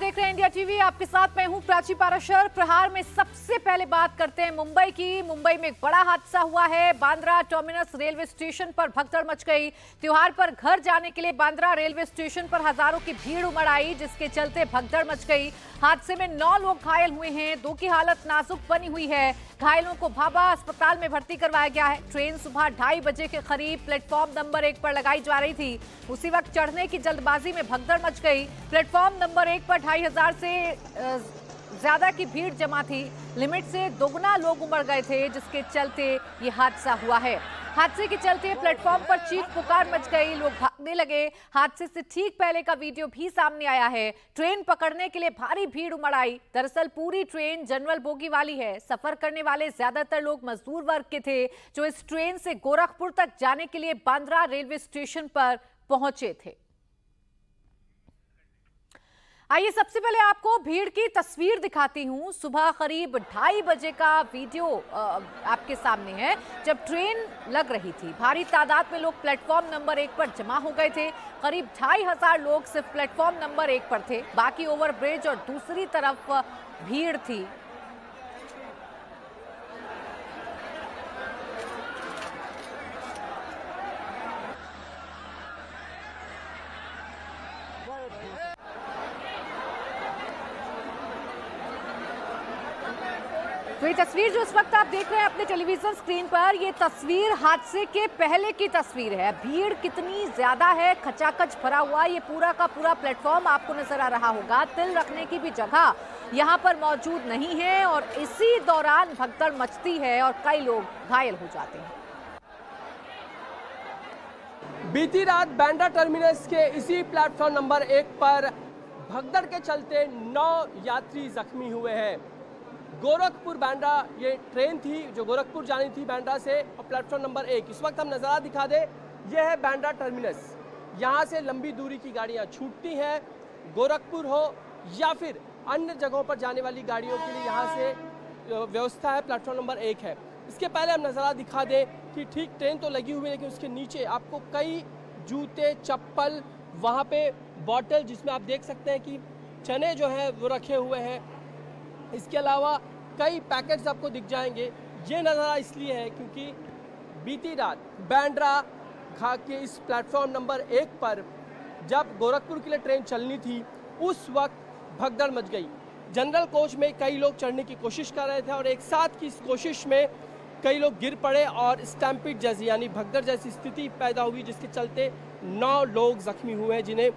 देख रहे हैं इंडिया टीवी। आपके साथ मैं हूं प्राची पाराशर। प्रहार में सबसे पहले बात करते हैं मुंबई की। मुंबई में एक बड़ा हादसा हुआ है। बांद्रा टर्मिनस रेलवे स्टेशन पर भगदड़ मच गई। त्योहार पर घर जाने के लिए बांद्रा रेलवे स्टेशन पर हजारों की भीड़ उमड़ आई, जिसके चलते भगदड़ मच गई। हादसे में 9 लोग घायल हुए हैं, 2 की हालत नाजुक बनी हुई है। घायलों को भाभा अस्पताल में भर्ती करवाया गया है। ट्रेन सुबह 2:30 बजे के करीब प्लेटफॉर्म नंबर 1 पर लगाई जा रही थी। उसी वक्त चढ़ने की जल्दबाजी में भगदड़ मच गई। प्लेटफॉर्म नंबर 1 पर 2500 से ज्यादा की भीड़ जमा थी। लिमिट से दोगुना लोग उमड़ गए थे, जिसके चलते ये हादसा हुआ है। हादसे के चलते प्लेटफॉर्म पर चीख पुकार मच गई, लोग भागने लगे। हादसे से ठीक पहले का वीडियो भी सामने आया है। ट्रेन पकड़ने के लिए भारी भीड़ उमड़ आई। दरअसल पूरी ट्रेन जनरल बोगी वाली है। सफर करने वाले ज्यादातर लोग मजदूर वर्ग के थे, जो इस ट्रेन से गोरखपुर तक जाने के लिए बांद्रा रेलवे स्टेशन पर पहुंचे थे। आइए सबसे पहले आपको भीड़ की तस्वीर दिखाती हूं। सुबह करीब 2:30 बजे का वीडियो आपके सामने है, जब ट्रेन लग रही थी। भारी तादाद में लोग प्लेटफॉर्म नंबर 1 पर जमा हो गए थे। करीब 2500 लोग सिर्फ प्लेटफॉर्म नंबर 1 पर थे, बाकी ओवरब्रिज और दूसरी तरफ भीड़ थी। तो ये तस्वीर जो इस वक्त आप देख रहे हैं अपने टेलीविजन स्क्रीन पर, ये तस्वीर हादसे के पहले की तस्वीर है। भीड़ कितनी ज्यादा है, खचाखच भरा हुआ ये पूरा का पूरा प्लेटफॉर्म आपको नजर आ रहा होगा। तिल रखने की भी जगह यहाँ पर मौजूद नहीं है और इसी दौरान भगदड़ मचती है और कई लोग घायल हो जाते हैं। बीती रात बांद्रा टर्मिनस के इसी प्लेटफॉर्म नंबर 1 पर भगदड़ के चलते 9 यात्री जख्मी हुए हैं। गोरखपुर बांद्रा ये ट्रेन थी जो गोरखपुर जानी थी बांद्रा से, और प्लेटफॉर्म नंबर 1 इस वक्त हम नज़ारा दिखा दे, यह है बांद्रा टर्मिनस। यहाँ से लंबी दूरी की गाड़ियाँ छूटती हैं, गोरखपुर हो या फिर अन्य जगहों पर जाने वाली गाड़ियों के लिए यहाँ से व्यवस्था है। प्लेटफॉर्म नंबर 1 है। इसके पहले हम नज़ारा दिखा दें कि ठीक ट्रेन तो लगी हुई है, लेकिन उसके नीचे आपको कई जूते, चप्पल, वहाँ पे बॉटल जिसमें आप देख सकते हैं कि चने जो है वो रखे हुए हैं। इसके अलावा कई पैकेट्स आपको दिख जाएंगे। ये नज़ारा इसलिए है क्योंकि बीती रात बांद्रा घा के इस प्लेटफॉर्म नंबर 1 पर जब गोरखपुर के लिए ट्रेन चलनी थी, उस वक्त भगदड़ मच गई। जनरल कोच में कई लोग चढ़ने की कोशिश कर रहे थे और एक साथ की इस कोशिश में कई लोग गिर पड़े और स्टैम्पिड जैसी यानी भगदड़ जैसी स्थिति पैदा हुई, जिसके चलते 9 लोग जख्मी हुए हैं, जिन्हें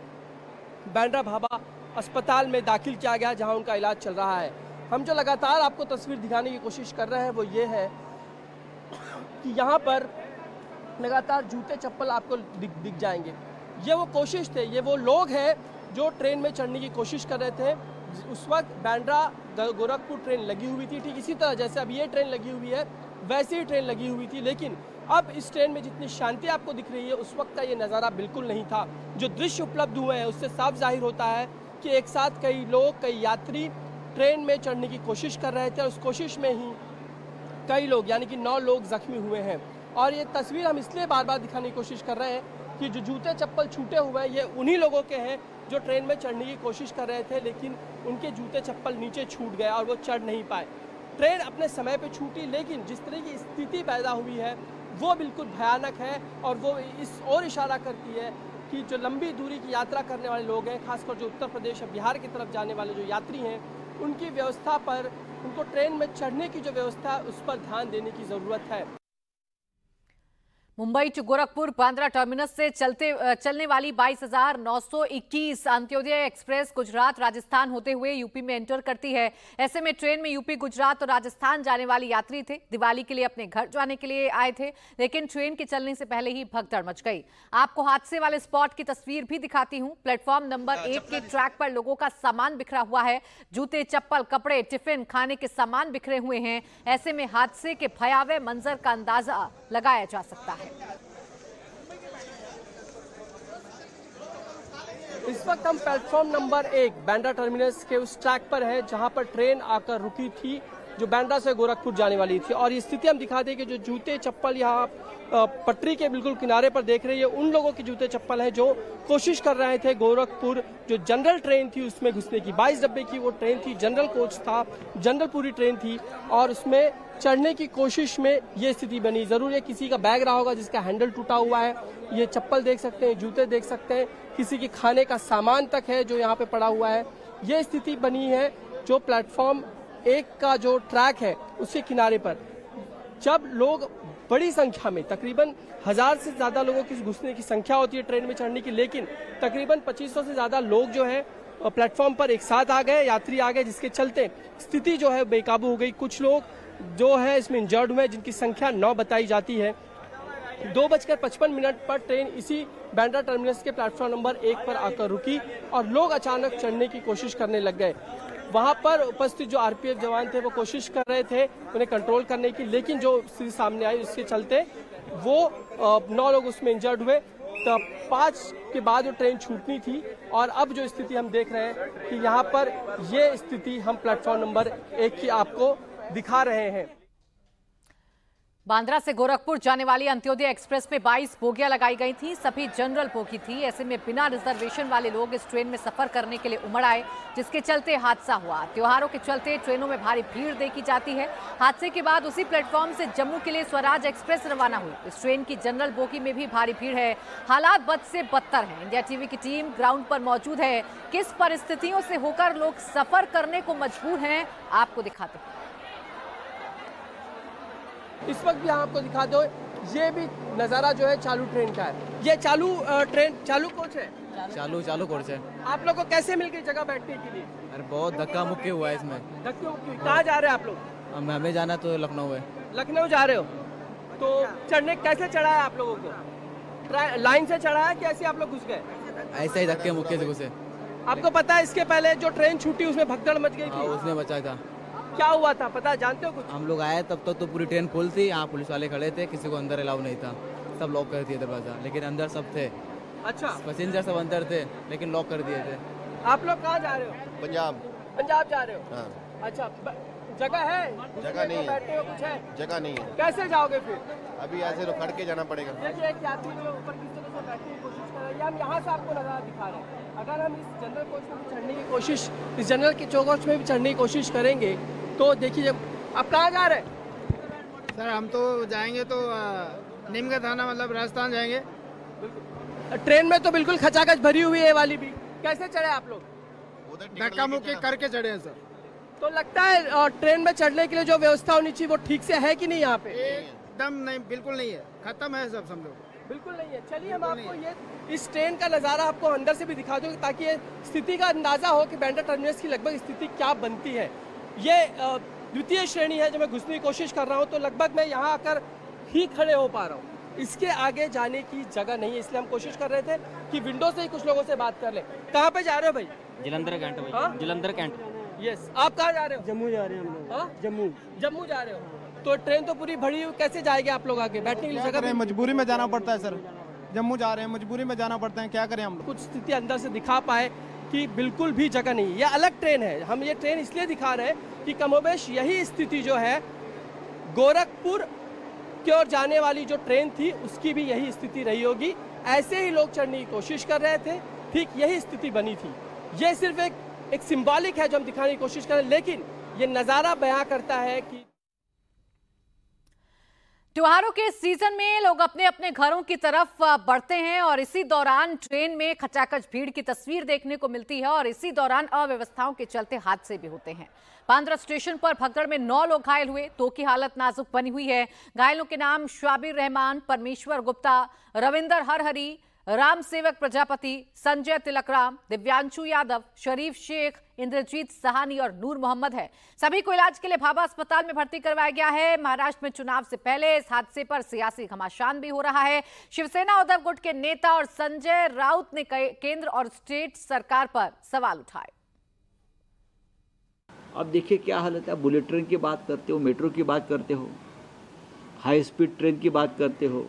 बांद्रा भाभा अस्पताल में दाखिल किया गया, जहां उनका इलाज चल रहा है। हम जो लगातार आपको तस्वीर दिखाने की कोशिश कर रहे हैं वो ये है कि यहाँ पर लगातार जूते चप्पल आपको दिख जाएंगे। ये वो कोशिश थे, ये वो लोग हैं जो ट्रेन में चढ़ने की कोशिश कर रहे थे। उस वक्त बांद्रा गोरखपुर ट्रेन लगी हुई थी, ठीक इसी तरह जैसे अब ये ट्रेन लगी हुई है वैसी ही ट्रेन लगी हुई थी, लेकिन अब इस ट्रेन में जितनी शांति आपको दिख रही है उस वक्त का ये नज़ारा बिल्कुल नहीं था। जो दृश्य उपलब्ध हुए हैं उससे साफ जाहिर होता है कि एक साथ कई लोग, कई यात्री ट्रेन में चढ़ने की कोशिश कर रहे थे और उस कोशिश में ही कई लोग यानी कि 9 लोग जख्मी हुए हैं। और ये तस्वीर हम इसलिए बार बार दिखाने की कोशिश कर रहे हैं कि जो जूते चप्पल छूटे हुए हैं ये उन्हीं लोगों के हैं जो ट्रेन में चढ़ने की कोशिश कर रहे थे, लेकिन उनके जूते चप्पल नीचे छूट गए और वो चढ़ नहीं पाए। ट्रेन अपने समय पर छूटी, लेकिन जिस तरह की स्थिति पैदा हुई है वो बिल्कुल भयानक है और वो इस ओर इशारा करती है कि जो लंबी दूरी की यात्रा करने वाले लोग हैं, खासकर जो उत्तर प्रदेश और बिहार की तरफ जाने वाले जो यात्री हैं, उनकी व्यवस्था पर, उनको ट्रेन में चढ़ने की जो व्यवस्था है उस पर ध्यान देने की जरूरत है। मुंबई टू गोरखपुर बांद्रा टर्मिनस से चलने वाली 22,921 अंत्योदय एक्सप्रेस गुजरात राजस्थान होते हुए यूपी में एंटर करती है। ऐसे में ट्रेन में यूपी, गुजरात और राजस्थान जाने वाले यात्री थे। दिवाली के लिए अपने घर जाने के लिए आए थे, लेकिन ट्रेन के चलने से पहले ही भगदड़ मच गई। आपको हादसे वाले स्पॉट की तस्वीर भी दिखाती हूँ। प्लेटफॉर्म नंबर 1 के ट्रैक पर लोगों का सामान बिखरा हुआ है। जूते, चप्पल, कपड़े, टिफिन, खाने के सामान बिखरे हुए हैं। ऐसे में हादसे के भयावह मंजर का अंदाजा लगाया जा सकता है। इस वक्त हम प्लेटफॉर्म नंबर 1 बांद्रा टर्मिनस के उस ट्रैक पर हैं जहां पर ट्रेन आकर रुकी थी जो बांद्रा से गोरखपुर जाने वाली थी। और ये स्थिति हम दिखा दें कि जो जूते चप्पल यहाँ पटरी के बिल्कुल किनारे पर देख रहे हैं, उन लोगों के जूते चप्पल हैं जो कोशिश कर रहे थे गोरखपुर जो जनरल ट्रेन थी उसमें घुसने की। 22 डब्बे की वो ट्रेन थी, जनरल कोच था, जनरल पूरी ट्रेन थी और उसमें चढ़ने की कोशिश में ये स्थिति बनी। जरूर ये किसी का बैग रहा होगा जिसका हैंडल टूटा हुआ है। ये चप्पल देख सकते हैं, जूते देख सकते हैं, किसी के खाने का सामान तक है जो यहाँ पे पड़ा हुआ है। ये स्थिति बनी है जो प्लेटफॉर्म 1 का जो ट्रैक है उसके किनारे पर, जब लोग बड़ी संख्या में तकरीबन 1000 से ज्यादा लोगों की घुसने की संख्या होती है ट्रेन में चढ़ने की, लेकिन तकरीबन 2500 से ज्यादा लोग जो है प्लेटफॉर्म पर एक साथ आ गए, यात्री आ गए, जिसके चलते स्थिति जो है बेकाबू हो गई। कुछ लोग जो है इसमें इंजर्ड हुए जिनकी संख्या 9 बताई जाती है। 2:55 पर ट्रेन इसी बांद्रा टर्मिनस के प्लेटफॉर्म नंबर 1 पर आकर रुकी और लोग अचानक चढ़ने की कोशिश करने लग गए। वहां पर उपस्थित जो आरपीएफ जवान थे वो कोशिश कर रहे थे उन्हें कंट्रोल करने की, लेकिन जो स्थिति सामने आई उसके चलते वो 9 लोग उसमें इंजर्ड हुए। तो 5 के बाद वो ट्रेन छूटनी थी और अब जो स्थिति हम देख रहे हैं कि यहाँ पर ये स्थिति हम प्लेटफॉर्म नंबर 1 की आपको दिखा रहे हैं। बांद्रा से गोरखपुर जाने वाली अंत्योदय एक्सप्रेस में 22 बोगियां लगाई गई थी, सभी जनरल बोगी थी। ऐसे में बिना रिजर्वेशन वाले लोग इस ट्रेन में सफर करने के लिए उमड़ आए, जिसके चलते हादसा हुआ। त्योहारों के चलते ट्रेनों में भारी भीड़ देखी जाती है। हादसे के बाद उसी प्लेटफॉर्म से जम्मू के लिए स्वराज एक्सप्रेस रवाना हुई। इस ट्रेन की जनरल बोगी में भी भारी भीड़ है। हालात बद से बदतर है। इंडिया टीवी की टीम ग्राउंड पर मौजूद है। किस परिस्थितियों से होकर लोग सफर करने को मजबूर हैं, आपको दिखाते हैं। इस वक्त भी आपको दिखा दो, ये भी नज़ारा जो है चालू ट्रेन का है। ये चालू ट्रेन, चालू कोच है, चालू कोच है। आप लोग को कैसे मिल गई जगह बैठने के लिए? अरे बहुत धक्का मुक्की हुआ है इसमें। धक्का मुक्की। कहाँ जा रहे हैं आप लोग? हमें जाना तो लखनऊ है। लखनऊ जा रहे हो तो चढ़ने कैसे चढ़ा है आप लोगों को? लाइन से चढ़ा है कि ऐसे आप लोग घुस गए? ऐसे ही धक्के मुक्के से घुसे। आपको पता है इसके पहले जो ट्रेन छूटी उसमें भगदड़ मच गई थी? उसमें बचा था। क्या हुआ था पता जानते हो कुछ? हम लोग आए तब तक तो पूरी ट्रेन फुल थी, यहाँ पुलिस वाले खड़े थे, किसी को अंदर अलाउ नहीं था, सब लॉक कर दिए दरवाजा, लेकिन अंदर सब थे। अच्छा, पैसेंजर सब अंदर थे लेकिन लॉक कर दिए थे। आप लोग कहाँ जा रहे हो? पंजाब। पंजाब जा रहे हो? हाँ। अच्छा, जगह है? जगह नहीं है। बैठने को कुछ है? जगह नहीं है। कैसे जाओगे फिर? अभी ऐसे तो खड़ के जाना पड़ेगा। देखिए एक यात्री जो ऊपर किस तरह से बैठने की कोशिश कर रहे हैं, हम यहाँ से आपको नजारा दिखा रहे हैं। अगर हम इस जनरल कोच में भी चढ़ने की कोशिश, इस जनरल के कोच में भी चढ़ने की कोशिश करेंगे तो देखिए, आप कहाँ जा रहे हैं? सर हम तो जाएंगे तो नीम का थाना, मतलब राजस्थान जाएंगे। ट्रेन में तो बिल्कुल खचाखच भरी हुई है वाली भी। कैसे चढ़े आप लोग? धक्का मुक्की करके चढ़े हैं सर। तो लगता है ट्रेन में चढ़ने के लिए जो व्यवस्था होनी चाहिए वो ठीक से है कि नहीं यहाँ पे? एकदम नहीं, बिल्कुल नहीं है, खत्म है सब समझो। बिल्कुल नहीं है। चलिए हम आपको ये इस ट्रेन का नज़ारा आपको अंदर से भी दिखा दूँ ताकि ये स्थिति का अंदाजा हो कि बांद्रा टर्मिनस की लगभग स्थिति क्या बनती है। ये द्वितीय श्रेणी है जो मैं घुसने की कोशिश कर रहा हूँ, तो लगभग मैं यहाँ आकर ही खड़े हो पा रहा हूँ। इसके आगे जाने की जगह नहीं है, इसलिए हम कोशिश कर रहे थे कि विंडो से ही कुछ लोगों से बात कर लें। कहाँ पे जा रहे हो भाई? जलंधर कैंट भाई। हाँ? जलंधर कैंट। यस। आप कहाँ जा रहे हो? जम्मू जा रहे हैं हम लोग। हाँ? जम्मू जा रहे हो तो ट्रेन तो पूरी भरी हुई, कैसे जाएंगे आप लोग आगे? बैठने की जगह करें, मजबूरी में जाना पड़ता है सर। जम्मू जा रहे हैं, मजबूरी में जाना पड़ता है, क्या करें हम। कुछ स्थिति अंदर से दिखा पाए कि बिल्कुल भी जगह नहीं। यह अलग ट्रेन है, हम ये ट्रेन इसलिए दिखा रहे हैं कि कमोबेश यही स्थिति जो है गोरखपुर की ओर जाने वाली जो ट्रेन थी उसकी भी यही स्थिति रही होगी। ऐसे ही लोग चढ़ने की कोशिश कर रहे थे, ठीक यही स्थिति बनी थी। ये सिर्फ एक सिंबॉलिक है जो हम दिखाने की कोशिश कर रहे हैं, लेकिन ये नज़ारा बयां करता है कि त्योहारों के सीजन में लोग अपने अपने घरों की तरफ बढ़ते हैं और इसी दौरान ट्रेन में खचाखच भीड़ की तस्वीर देखने को मिलती है और इसी दौरान अव्यवस्थाओं के चलते हादसे भी होते हैं। बांद्रा स्टेशन पर भगदड़ में 9 लोग घायल हुए, 2 की हालत नाजुक बनी हुई है। घायलों के नाम शाबिर रहमान, परमेश्वर गुप्ता, रविंदर हरहरी, राम सेवक प्रजापति, संजय तिलकराम, दिव्यांशु यादव, शरीफ शेख, इंद्रजीत सहानी और नूर मोहम्मद है। सभी को इलाज के लिए भाभा अस्पताल में भर्ती करवाया गया है। महाराष्ट्र में चुनाव से पहले इस हादसे पर सियासी घमासान भी हो रहा है। शिवसेना उद्धव गुट के नेता और संजय राउत ने केंद्र और स्टेट सरकार पर सवाल उठाए। अब देखिए क्या हालत है। बुलेट ट्रेन की बात करते हो, मेट्रो की बात करते हो, हाई स्पीड ट्रेन की बात करते हो।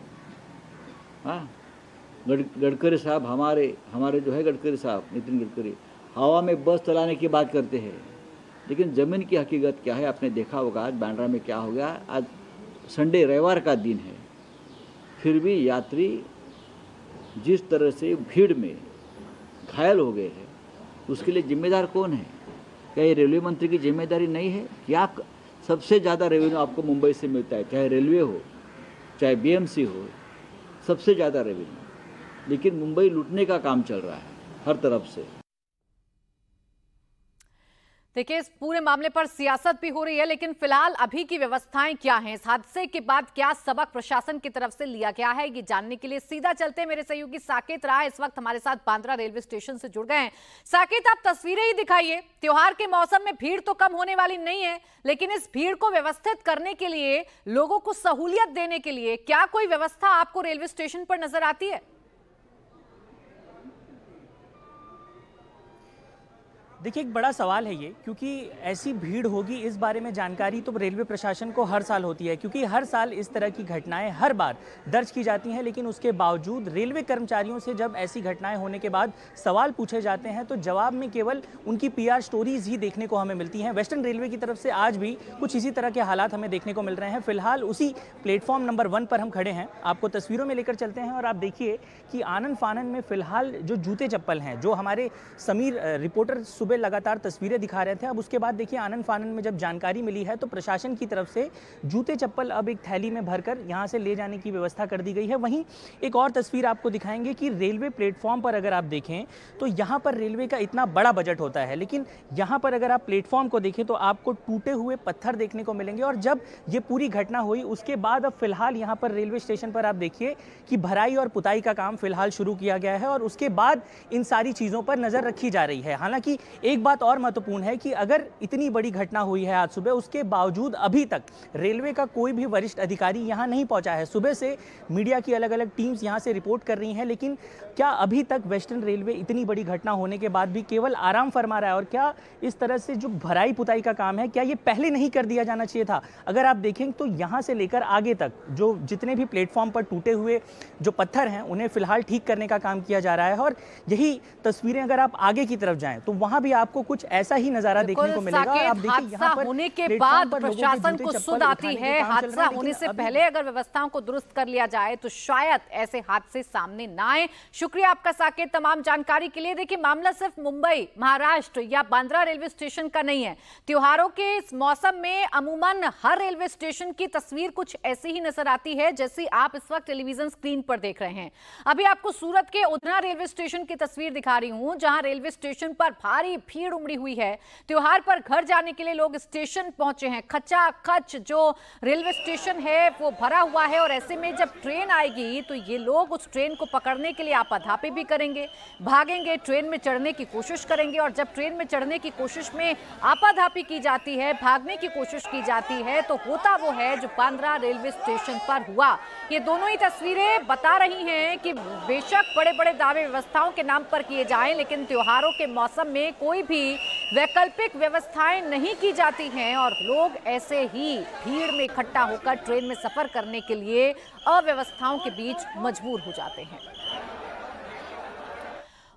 हाँ, गडकरी साहब हमारे जो है गडकरी साहब, नितिन गडकरी, हवा में बस चलाने की बात करते हैं। लेकिन ज़मीन की हकीकत क्या है आपने देखा होगा। आज बांद्रा में क्या हो गया, आज संडे रविवार का दिन है, फिर भी यात्री जिस तरह से भीड़ में घायल हो गए हैं, उसके लिए जिम्मेदार कौन है? क्या ये रेलवे मंत्री की जिम्मेदारी नहीं है? क्या सबसे ज़्यादा रेवेन्यू आपको मुंबई से मिलता है, चाहे रेलवे हो चाहे बीएमसी हो, सबसे ज़्यादा रेवेन्यू, लेकिन मुंबई लूटने का काम चल रहा है हर तरफ से। देखिए, इस पूरे मामले पर सियासत भी हो रही है, लेकिन फिलहाल अभी की व्यवस्थाएं क्या हैं, इस हादसे के बाद क्या सबक प्रशासन की तरफ से लिया गया है, ये जानने के लिए सीधा चलते हैं। मेरे सहयोगी साकेत राय इस वक्त हमारे साथ बांद्रा रेलवे स्टेशन से जुड़ गए हैं। साकेत, आप तस्वीरें ही दिखाइए। त्योहार के मौसम में भीड़ तो कम होने वाली नहीं है, लेकिन इस भीड़ को व्यवस्थित करने के लिए, लोगों को सहूलियत देने के लिए क्या कोई व्यवस्था आपको रेलवे स्टेशन पर नजर आती है? देखिए, एक बड़ा सवाल है ये, क्योंकि ऐसी भीड़ होगी इस बारे में जानकारी तो रेलवे प्रशासन को हर साल होती है, क्योंकि हर साल इस तरह की घटनाएं हर बार दर्ज की जाती हैं। लेकिन उसके बावजूद रेलवे कर्मचारियों से जब ऐसी घटनाएं होने के बाद सवाल पूछे जाते हैं तो जवाब में केवल उनकी पीआर स्टोरीज ही देखने को हमें मिलती हैं। वेस्टर्न रेलवे की तरफ से आज भी कुछ इसी तरह के हालात हमें देखने को मिल रहे हैं। फिलहाल उसी प्लेटफॉर्म नंबर 1 पर हम खड़े हैं, आपको तस्वीरों में लेकर चलते हैं और आप देखिए कि आनन फानन में फिलहाल जो जूते चप्पल हैं, जो हमारे समीर रिपोर्टर सुबह लगातार तस्वीरें दिखा रहे थे, अब उसके बाद देखिए आनन फानन में जब जानकारी मिली है तो प्रशासन की तरफ से जूते चप्पल अब एक थैली में भरकर यहां से ले जाने की व्यवस्था कर दी गई है। वहीं एक और तस्वीर आपको दिखाएंगे कि रेलवे प्लेटफॉर्म पर अगर आप देखें तो यहां पर रेलवे का इतना बड़ा बजट होता है, लेकिन यहां पर अगर आप प्लेटफॉर्म को देखें तो आपको टूटे हुए पत्थर देखने को मिलेंगे। और जब ये पूरी घटना हुई उसके बाद अब फिलहाल यहां पर रेलवे स्टेशन पर आप देखिए कि भराई और पुताई का काम फिलहाल शुरू किया गया है और उसके बाद इन सारी चीजों पर नजर रखी जा रही है। हालांकि एक बात और महत्वपूर्ण है कि अगर इतनी बड़ी घटना हुई है आज सुबह, उसके बावजूद अभी तक रेलवे का कोई भी वरिष्ठ अधिकारी यहां नहीं पहुंचा है। सुबह से मीडिया की अलग अलग टीम्स यहां से रिपोर्ट कर रही हैं, लेकिन क्या अभी तक वेस्टर्न रेलवे इतनी बड़ी घटना होने के बाद भी केवल आराम फरमा रहा है? और क्या इस तरह से जो भराई पुताई का काम है, क्या ये पहले नहीं कर दिया जाना चाहिए था? अगर आप देखें तो यहां से लेकर आगे तक जो जितने भी प्लेटफॉर्म पर टूटे हुए जो पत्थर हैं उन्हें फिलहाल ठीक करने का काम किया जा रहा है। और यही तस्वीरें अगर आप आगे की तरफ जाएं तो वहां भी आपको कुछ ऐसा ही नजारा देखने को मिलेगा। आप देखिए यहां पर होने के बाद प्रशासन को सुध आती है, हादसा होने से पहले अगर व्यवस्थाओं को दुरुस्त कर लिया जाए तो शायद ऐसे हादसे सामने ना आए। शुक्रिया आपका साकेत तमाम जानकारी के लिए। देखिए, मामला सिर्फ मुंबई, महाराष्ट्र या बांद्रा रेलवे स्टेशन का नहीं है। त्योहारों के इस मौसम में अमूमन हर रेलवे स्टेशन की तस्वीर कुछ ऐसी ही नजर आती है जैसी आप इस वक्त टेलीविजन स्क्रीन पर देख रहे हैं। अभी आपको सूरत के उधना रेलवे स्टेशन की तस्वीर दिखा रही हूं, जहां रेलवे स्टेशन पर भारी भीड़ उमड़ी हुई है। त्योहार पर घर जाने के लिए लोग स्टेशन पहुंचे हैं। खचाखच जो रेलवे स्टेशन है वो भरा हुआ है और ऐसे में जब ट्रेन आएगी तो ये लोग उस ट्रेन को पकड़ने के लिए आपाधापी भी करेंगे, भागेंगे, ट्रेन में चढ़ने की कोशिश करेंगे। और जब ट्रेन में चढ़ने की कोशिश में आपाधापी की जाती है, भागने की कोशिश की जाती है, तो होता वो है जो बांद्रा रेलवे स्टेशन पर हुआ। ये दोनों ही तस्वीरें बता रही हैं कि बेशक बड़े बड़े दावे व्यवस्थाओं के नाम पर किए जाएं, लेकिन त्योहारों के मौसम में कोई भी वैकल्पिक व्यवस्थाएं नहीं की जाती हैं और लोग ऐसे ही भीड़ में इकट्ठा होकर ट्रेन में सफर करने के लिए अव्यवस्थाओं के बीच मजबूर हो जाते हैं।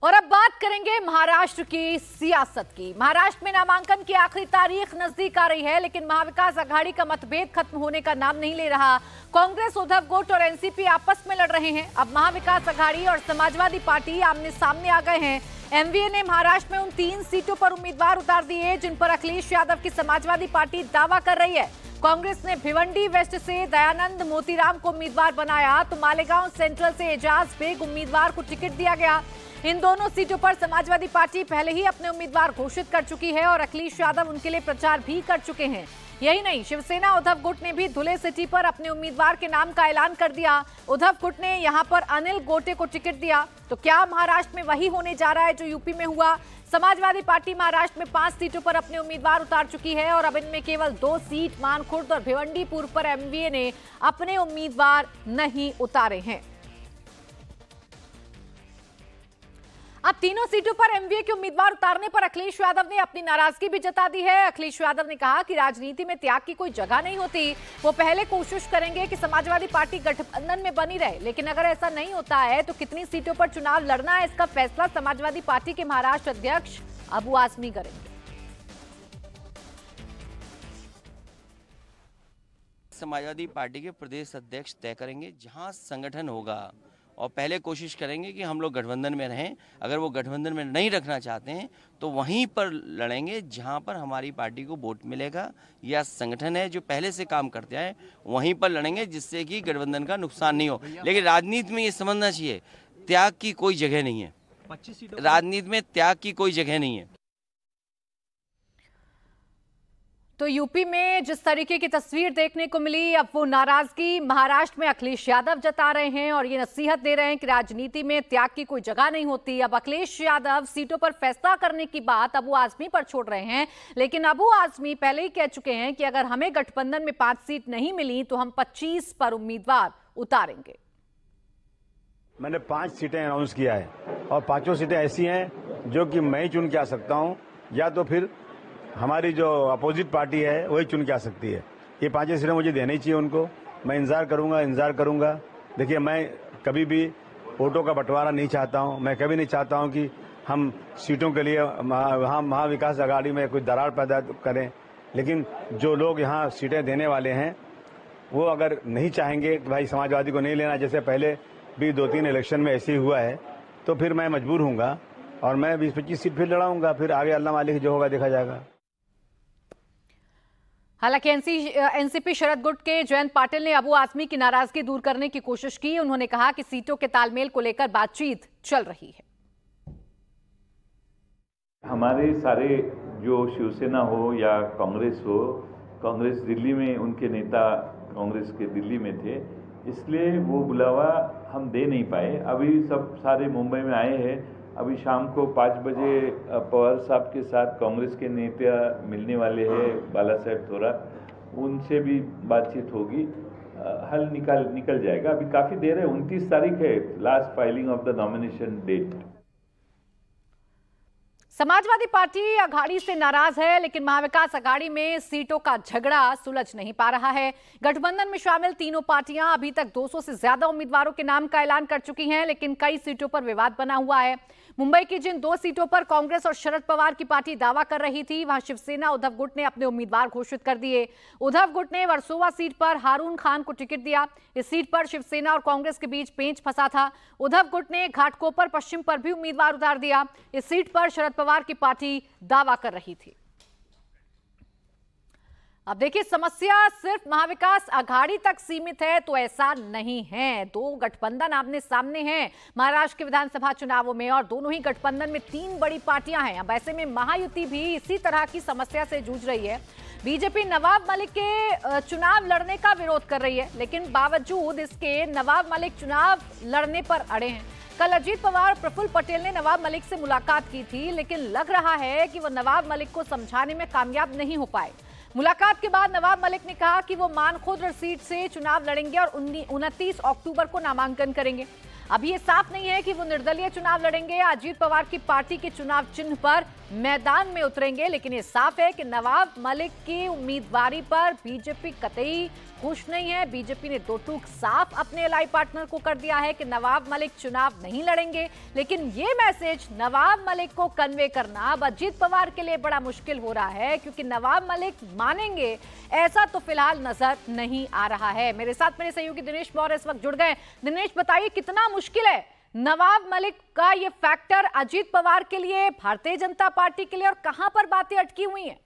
और अब बात करेंगे महाराष्ट्र की सियासत की। महाराष्ट्र में नामांकन की आखिरी तारीख नजदीक आ रही है, लेकिन महाविकास आघाड़ी का मतभेद खत्म होने का नाम नहीं ले रहा। कांग्रेस, उद्धव गुट और एनसीपी आपस में लड़ रहे हैं। अब महाविकास आघाड़ी और समाजवादी पार्टी आमने सामने आ गए हैं। एमवीए ने महाराष्ट्र में उन 3 सीटों पर उम्मीदवार उतार दिए जिन पर अखिलेश यादव की समाजवादी पार्टी दावा कर रही है। कांग्रेस ने भिवंडी वेस्ट से दयानंद मोतीराम को उम्मीदवार बनाया तो मालेगांव सेंट्रल से एजाज बेग उम्मीदवार को टिकट दिया गया। इन दोनों सीटों पर समाजवादी पार्टी पहले ही अपने उम्मीदवार घोषित कर चुकी है और अखिलेश यादव उनके लिए प्रचार भी कर चुके हैं। यही नहीं, शिवसेना उद्धव गुट ने भी धुले सिटी पर अपने उम्मीदवार के नाम का ऐलान कर दिया। उद्धव गुट ने यहां पर अनिल गोटे को टिकट दिया। तो क्या महाराष्ट्र में वही होने जा रहा है जो यूपी में हुआ? समाजवादी पार्टी महाराष्ट्र में 5 सीटों पर अपने उम्मीदवार उतार चुकी है और अब इनमें केवल 2 सीट मानखुर्द और भिवंडी पूर्व पर एमवीए ने अपने उम्मीदवार नहीं उतारे हैं। अब तीनों सीटों पर एमवीए के उम्मीदवार उतारने पर अखिलेश यादव ने अपनी नाराजगी भी जता दी है। अखिलेश यादव ने कहा कि राजनीति में त्याग की कोई जगह नहीं होती। वो पहले कोशिश करेंगे कि समाजवादी पार्टी गठबंधन में बनी रहे, लेकिन अगर ऐसा नहीं होता है तो कितनी सीटों पर चुनाव लड़ना है, इसका फैसला समाजवादी पार्टी के महाराष्ट्र अध्यक्ष अबू आजमी करेंगे। समाजवादी पार्टी के प्रदेश अध्यक्ष तय करेंगे। जहां संगठन होगा और पहले कोशिश करेंगे कि हम लोग गठबंधन में रहें। अगर वो गठबंधन में नहीं रखना चाहते हैं तो वहीं पर लड़ेंगे जहां पर हमारी पार्टी को वोट मिलेगा, या संगठन है जो पहले से काम करते हैं वहीं पर लड़ेंगे, जिससे कि गठबंधन का नुकसान नहीं हो। लेकिन राजनीति में ये समझना चाहिए, त्याग की कोई जगह नहीं है। 25 सीटों राजनीति में त्याग की कोई जगह नहीं है। तो यूपी में जिस तरीके की तस्वीर देखने को मिली, अब वो नाराजगी महाराष्ट्र में अखिलेश यादव जता रहे हैं और ये नसीहत दे रहे हैं कि राजनीति में त्याग की कोई जगह नहीं होती। अब अखिलेश यादव सीटों पर फैसला करने की बात अबू आजमी पर छोड़ रहे हैं, लेकिन अबू आजमी पहले ही कह चुके हैं कि अगर हमें गठबंधन में 5 सीट नहीं मिली तो हम 25 पर उम्मीदवार उतारेंगे। मैंने 5 सीटें अनाउंस किया है और 5 सीटें ऐसी हैं जो कि मैं ही चुन के आ सकता हूं, या तो फिर हमारी जो अपोजिट पार्टी है वही चुन के आ सकती है। ये 5 सीटें मुझे देनी चाहिए उनको। मैं इंतजार करूंगा। देखिए, मैं कभी भी वोटों का बंटवारा नहीं चाहता हूं। मैं कभी नहीं चाहता हूं कि हम सीटों के लिए वहाँ महाविकास अघाड़ी में कोई दरार पैदा करें। लेकिन जो लोग यहाँ सीटें देने वाले हैं वो अगर नहीं चाहेंगे कि भाई समाजवादी को नहीं लेना, जैसे पहले भी 2-3 इलेक्शन में ऐसे ही हुआ है, तो फिर मैं मजबूर हूँगा और मैं 20-25 सीट फिर लड़ाऊंगा। फिर आगे अल्लाह मालिक जो होगा देखा जाएगा। हालांकि एनसीपी शरद गुट के जयंत पाटिल ने अबू आजमी की नाराजगी दूर करने की कोशिश की। उन्होंने कहा कि सीटों के तालमेल को लेकर बातचीत चल रही है। हमारे सारे जो शिवसेना हो या कांग्रेस हो, कांग्रेस दिल्ली में उनके नेता कांग्रेस के दिल्ली में थे, इसलिए वो बुलावा हम दे नहीं पाए। अभी सब सारे मुंबई में आए हैं। अभी शाम को 5 बजे पवार साहब के साथ कांग्रेस के नेता मिलने वाले हैं, बाला साहेब थोरात, उनसे भी बातचीत होगी, हल निकल जाएगा। अभी काफ़ी देर है, 29 तारीख है last filing of the nomination date. Samajwadi party Aghadi से नाराज है, लेकिन महाविकास अघाड़ी में सीटों का झगड़ा सुलझ नहीं पा रहा है। गठबंधन में शामिल तीनों पार्टियां अभी तक 200 से ज्यादा उम्मीदवारों के नाम का ऐलान कर चुकी हैं, लेकिन कई सीटों पर विवाद बना हुआ है। मुंबई की जिन 2 सीटों पर कांग्रेस और शरद पवार की पार्टी दावा कर रही थी, वहां शिवसेना उद्धव गुट ने अपने उम्मीदवार घोषित कर दिए। उद्धव गुट ने वर्सोवा सीट पर हारून खान को टिकट दिया। इस सीट पर शिवसेना और कांग्रेस के बीच पेंच फंसा था। उद्धव गुट ने घाटकोपर पश्चिम पर भी उम्मीदवार उतार दिया। इस सीट पर शरद पवार की पार्टी दावा कर रही थी। अब देखिए, समस्या सिर्फ महाविकास अघाड़ी तक सीमित है तो ऐसा नहीं है। 2 गठबंधन आमने सामने हैं महाराष्ट्र के विधानसभा चुनावों में, और दोनों ही गठबंधन में 3 बड़ी पार्टियां हैं। अब ऐसे में महायुति भी इसी तरह की समस्या से जूझ रही है। बीजेपी नवाब मलिक के चुनाव लड़ने का विरोध कर रही है, लेकिन बावजूद इसके नवाब मलिक चुनाव लड़ने पर अड़े हैं। कल अजीत पवार और प्रफुल्ल पटेल ने नवाब मलिक से मुलाकात की थी, लेकिन लग रहा है कि वो नवाब मलिक को समझाने में कामयाब नहीं हो पाए। मुलाकात के बाद नवाब मलिक ने कहा कि वो मानखुर्द सीट से चुनाव लड़ेंगे और 29 अक्टूबर को नामांकन करेंगे। अभी ये साफ नहीं है कि वो निर्दलीय चुनाव लड़ेंगे या अजीत पवार की पार्टी के चुनाव चिन्ह पर मैदान में उतरेंगे, लेकिन ये साफ है कि नवाब मलिक की उम्मीदवारी पर बीजेपी कतई खुश नहीं है। बीजेपी ने 2 टूक साफ अपने एलआई पार्टनर को कर दिया है कि नवाब मलिक चुनाव नहीं लड़ेंगे, लेकिन ये मैसेज नवाब मलिक को कन्वे करना अब अजीत पवार के लिए बड़ा मुश्किल हो रहा है, क्योंकि नवाब मलिक मानेंगे ऐसा तो फिलहाल नजर नहीं आ रहा है। मेरे साथ मेरे सहयोगी दिनेश मौर्य इस वक्त जुड़ गए। दिनेश, बताइए कितना मुश्किल है नवाब मलिक का ये फैक्टर अजीत पवार के लिए, भारतीय जनता पार्टी के लिए, और कहां पर बातें अटकी हुई हैं?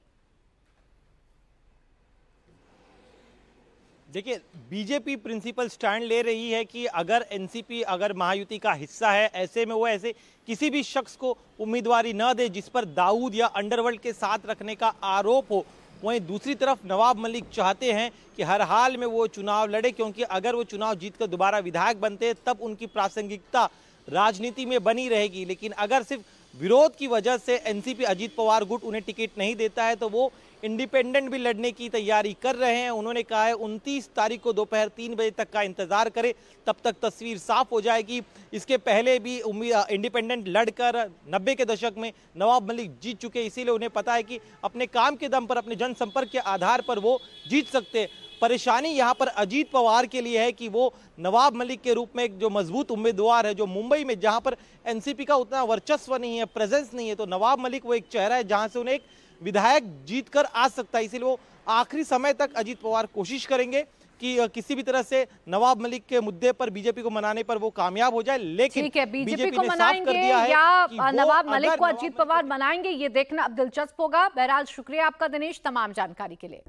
देखिए, बीजेपी प्रिंसिपल स्टैंड ले रही है कि अगर एनसीपी अगर महायुति का हिस्सा है, ऐसे में वो ऐसे किसी भी शख्स को उम्मीदवारी न दे जिस पर दाऊद या अंडरवर्ल्ड के साथ रखने का आरोप हो। वहीं दूसरी तरफ नवाब मलिक चाहते हैं कि हर हाल में वो चुनाव लड़े, क्योंकि अगर वो चुनाव जीतकर दोबारा विधायक बनते तब उनकी प्रासंगिकता राजनीति में बनी रहेगी। लेकिन अगर सिर्फ विरोध की वजह से एनसीपी अजीत पवार गुट उन्हें टिकट नहीं देता है तो वो इंडिपेंडेंट भी लड़ने की तैयारी कर रहे हैं। उन्होंने कहा है 29 तारीख को दोपहर 3 बजे तक का इंतजार करें, तब तक तस्वीर साफ हो जाएगी। इसके पहले भी इंडिपेंडेंट लड़कर 90 के दशक में नवाब मलिक जीत चुके, इसीलिए उन्हें पता है कि अपने काम के दम पर, अपने जनसंपर्क के आधार पर वो जीत सकते। परेशानी यहाँ पर अजीत पवार के लिए है कि वो नवाब मलिक के रूप में एक जो मजबूत उम्मीदवार है, जो मुंबई में जहाँ पर एनसीपी का उतना वर्चस्व नहीं है, प्रेजेंस नहीं है, तो नवाब मलिक वो एक चेहरा है जहाँ से उन्हें एक विधायक जीत कर आ सकता है। इसीलिए वो आखिरी समय तक अजीत पवार कोशिश करेंगे कि किसी भी तरह से नवाब मलिक के मुद्दे पर बीजेपी को मनाने पर वो कामयाब हो जाए, लेकिन ठीक है, बीजेपी को मनाएंगे या नवाब मलिक को अजीत पवार मनाएंगे, ये देखना अब दिलचस्प होगा। बहरहाल शुक्रिया आपका दिनेश तमाम जानकारी के लिए।